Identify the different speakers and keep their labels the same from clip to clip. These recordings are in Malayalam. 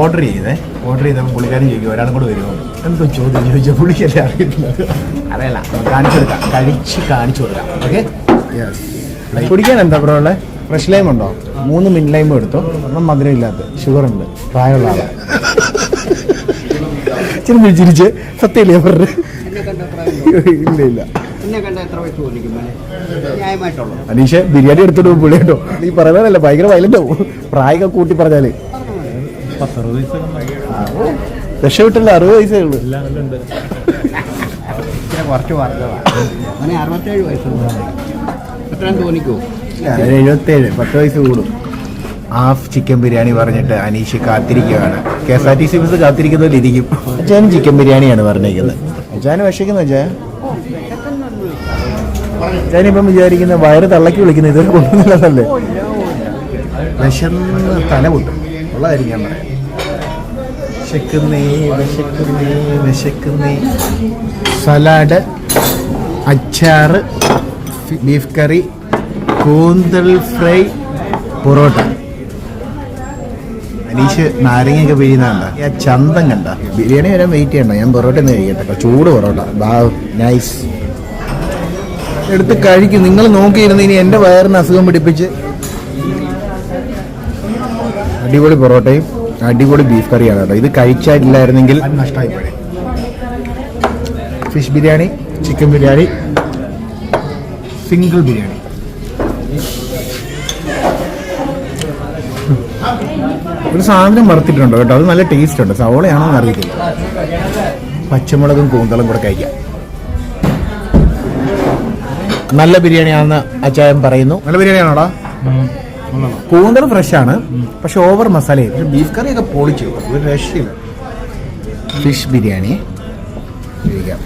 Speaker 1: ഓർഡർ ചെയ്തപ്പോൾ പുള്ളിക്കാരൻ ചോദിക്കും ഒരാളും കൂടെ വരുമോ എന്തോ ചോദിച്ചാൽ പുള്ളിക്കല്ലേ അറിയുന്നത്. അറിയില്ല, കാണിച്ചു കൊടുക്കാം, കാണിച്ചു കൊടുക്കാം. Okay, yes. കുടിക്കാൻ എന്താ ബ്രോ ഉള്ളത്? ഫ്രഷ് ലൈം ഉണ്ടോ? 3 മിൻ ലൈം എടുത്തോ. ഒന്നും മധുരം ഇല്ലാത്ത, ഷുഗർ ഉണ്ട്, പ്രായമുള്ള ആളാണ്. ചിരിച്ച് സത്യമില്ലേ പറഞ്ഞത്? ഇല്ല ഇല്ല. അനീഷ് ബിരിയാണി എടുത്തിട്ട് പുള്ളി കേട്ടോ. നീ പറയുന്നതല്ല, ഭയങ്കര വയലന്റ് ആവും പ്രായമൊക്കെ കൂട്ടി പറഞ്ഞാല്. രക്ഷപ്പെട്ടില്ല, 60 വയസ്സേ ഉള്ളൂ.
Speaker 2: കുറച്ച് അങ്ങനെ 67 വയസ്സുള്ള തോന്നിക്കോ?
Speaker 1: 77, 10 വയസ്സ് കൂടും. ഹാഫ് ചിക്കൻ ബിരിയാണി പറഞ്ഞിട്ട് അനീഷ് കാത്തിരിക്കുകയാണ്. KSRTC ബസ് കാത്തിരിക്കുന്നതിലിരിക്കും. അച്ഛനും ചിക്കൻ ബിരിയാണിയാണ് പറഞ്ഞേക്കുന്നത്. അച്ഛന് വിശക്കുന്നു. അച്ഛനിപ്പം വിചാരിക്കുന്ന വയറ് തള്ളക്കി വിളിക്കുന്നത് ഇതൊക്കെ കൊണ്ടുവന്നില്ലെന്നല്ലേ. വിശന്ന് തല പൊട്ടും ഉള്ള കാര്യം ഞാൻ പറയാം. വിശക്കുന്നേ. സലാഡ്, അച്ചാറ്, ബീഫ് കറി, കൂന്തൽ ഫ്രൈ, പൊറോട്ട. അനീഷ് നാരങ്ങയൊക്കെ പിഴിയുന്ന ആ ചന്തം കണ്ട. ബിരിയാണി വരാൻ വെയിറ്റ് ചെയ്യണ്ട, ഞാൻ പൊറോട്ട ഒന്ന് കഴിക്കട്ടെ. ചൂട് പൊറോട്ട, നൈസ്. എടുത്ത് കഴിക്കും. നിങ്ങൾ നോക്കിയിരുന്ന് ഇനി എൻ്റെ വയറിന് അസുഖം പിടിപ്പിച്ച്. അടിപൊളി പൊറോട്ടയും അടിപൊളി ബീഫ് കറിയാണ് കേട്ടോ. ഇത് കഴിച്ചായിട്ടില്ലായിരുന്നെങ്കിൽ നഷ്ടമായിപ്പോയി. Fish biryani, chicken biryani, single biryani. ഒരു സാധനം വറുത്തിട്ടുണ്ടോ കേട്ടോ, അത് നല്ല ടേസ്റ്റ് ഉണ്ട്. സവോളയാണോ എന്ന് അറിയത്തില്ല. പച്ചമുളകും കൂന്തളും കൂടെ കഴിക്കാം. നല്ല ബിരിയാണിയാണെന്ന് അച്ചായൻ പറയുന്നു. നല്ല ബിരിയാണിയാണോടാ? കൂന്തൽ ഫ്രഷാണ്, പക്ഷെ ഓവർ മസാലയും. പക്ഷെ ബീഫ് കറിയൊക്കെ പൊളിച്ചു, ഒരു രക്ഷയില്ല. ഫിഷ് ബിരിയാണി കഴിക്കാം.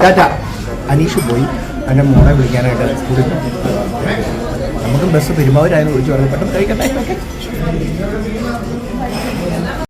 Speaker 1: ടാറ്റ. അനീഷ് പോയി എൻ്റെ മോളെ വിളിക്കാനായിട്ട് സ്കൂളിൽ. നമുക്കും ബസ് പെരുമാവൂരായെന്ന് വിളിച്ചു പറഞ്ഞു. പെട്ടെന്ന് കഴിക്കട്ടെ.